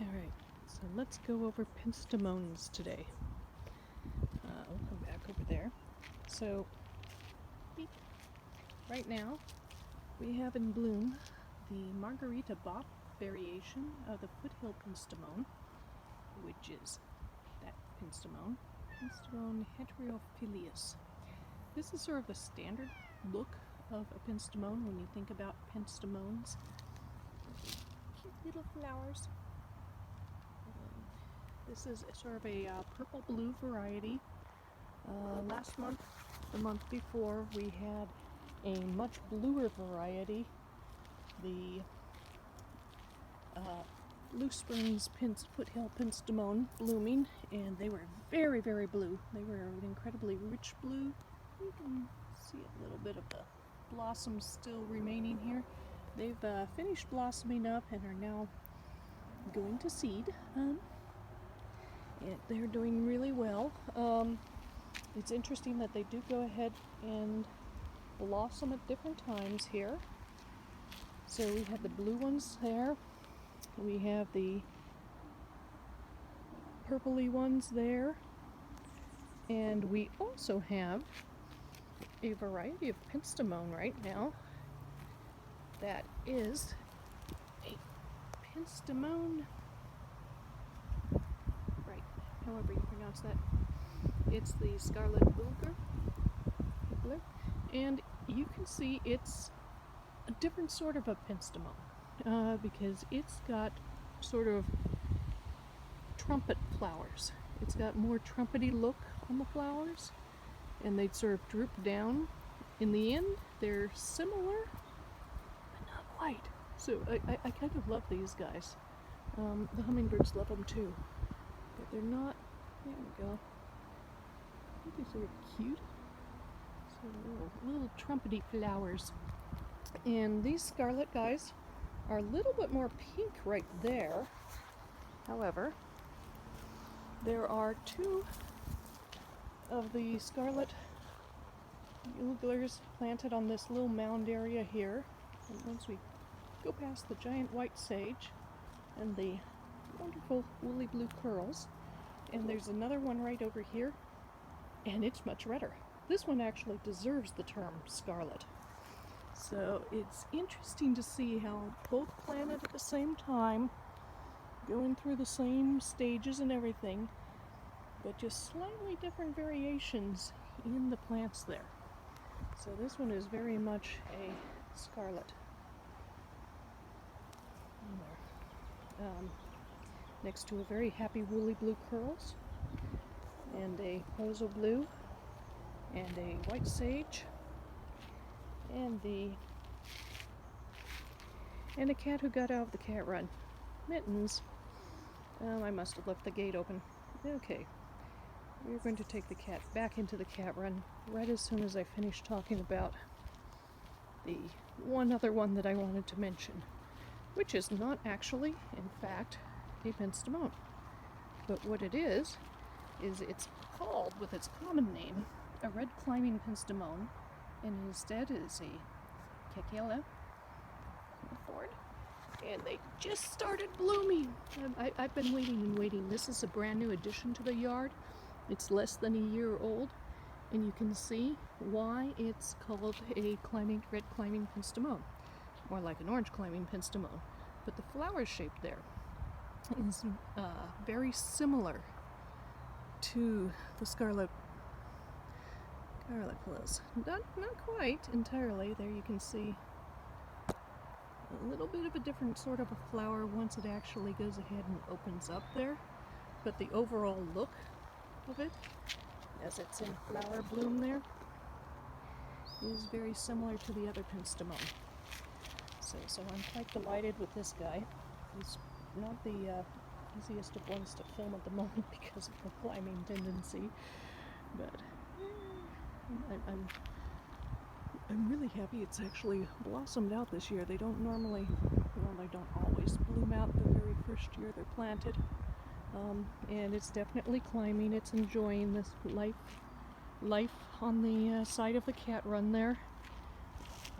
Alright, so let's go over Penstemons today. We'll come back over there. So, beep. Right now we have in bloom the Margarita BOP variation of the Foothill Penstemon, which is that Penstemon, Penstemon heterophyllus. This is sort of a standard look of a Penstemon when you think about Penstemons. Cute little flowers. This is sort of a purple-blue variety. Last month, the month before, we had a much bluer variety, the Blue Springs Foothill Penstemon blooming, and they were very, very blue. They were an incredibly rich blue. You can see a little bit of the blossoms still remaining here. They've finished blossoming up and are now going to seed. They're doing really well. It's interesting that they do go ahead and blossom at different times here. So we have the blue ones there. We have the purpley ones there. And we also have a variety of Penstemon right now that is a Penstemon, however you pronounce that. It's the Scarlet Bugler, and you can see it's a different sort of a Penstemon because it's got sort of trumpet flowers. It's got more trumpety look on the flowers, and they sort of droop down. In the end, they're similar, but not quite. So I kind of love these guys. The hummingbirds love them too. But they're not, there we go. I think these are cute. So little trumpety flowers. And these scarlet guys are a little bit more pink right there. However, there are two of the Scarlet Buglers planted on this little mound area here. And once we go past the giant white sage and the wonderful woolly blue curls, and there's another one right over here, and it's much redder. This one actually deserves the term scarlet. So it's interesting to see how both planted at the same time, going through the same stages and everything, but just slightly different variations in the plants there. So this one is very much a scarlet. Next to a very happy woolly blue curls, and a pozo blue, and a white sage, and a cat who got out of the cat run. Mittens. I must have left the gate open. Okay, we're going to take the cat back into the cat run right as soon as I finish talking about the one other one that I wanted to mention, which is not actually, in fact, a Penstemon. But what it is it's called, with its common name, a red climbing Penstemon, and instead is a Keckila, and they just started blooming. I've been waiting and waiting. This is a brand new addition to the yard. It's less than a year old, and you can see why it's called a red climbing Penstemon, more like an orange climbing Penstemon. But the flower shape there is very similar to the Scarlet Bugler. Not quite entirely. There you can see a little bit of a different sort of a flower once it actually goes ahead and opens up there. But the overall look of it, as it's in flower bloom there, is very similar to the other Penstemon. So I'm quite delighted with this guy. He's not the easiest of ones to film at the moment because of the climbing tendency, but I'm really happy it's actually blossomed out this year. They don't normally, well, they don't always bloom out the very first year they're planted, and it's definitely climbing. It's enjoying this life on the side of the cat run there.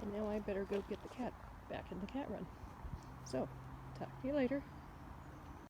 And now I better go get the cat back in the cat run. So, talk to you later.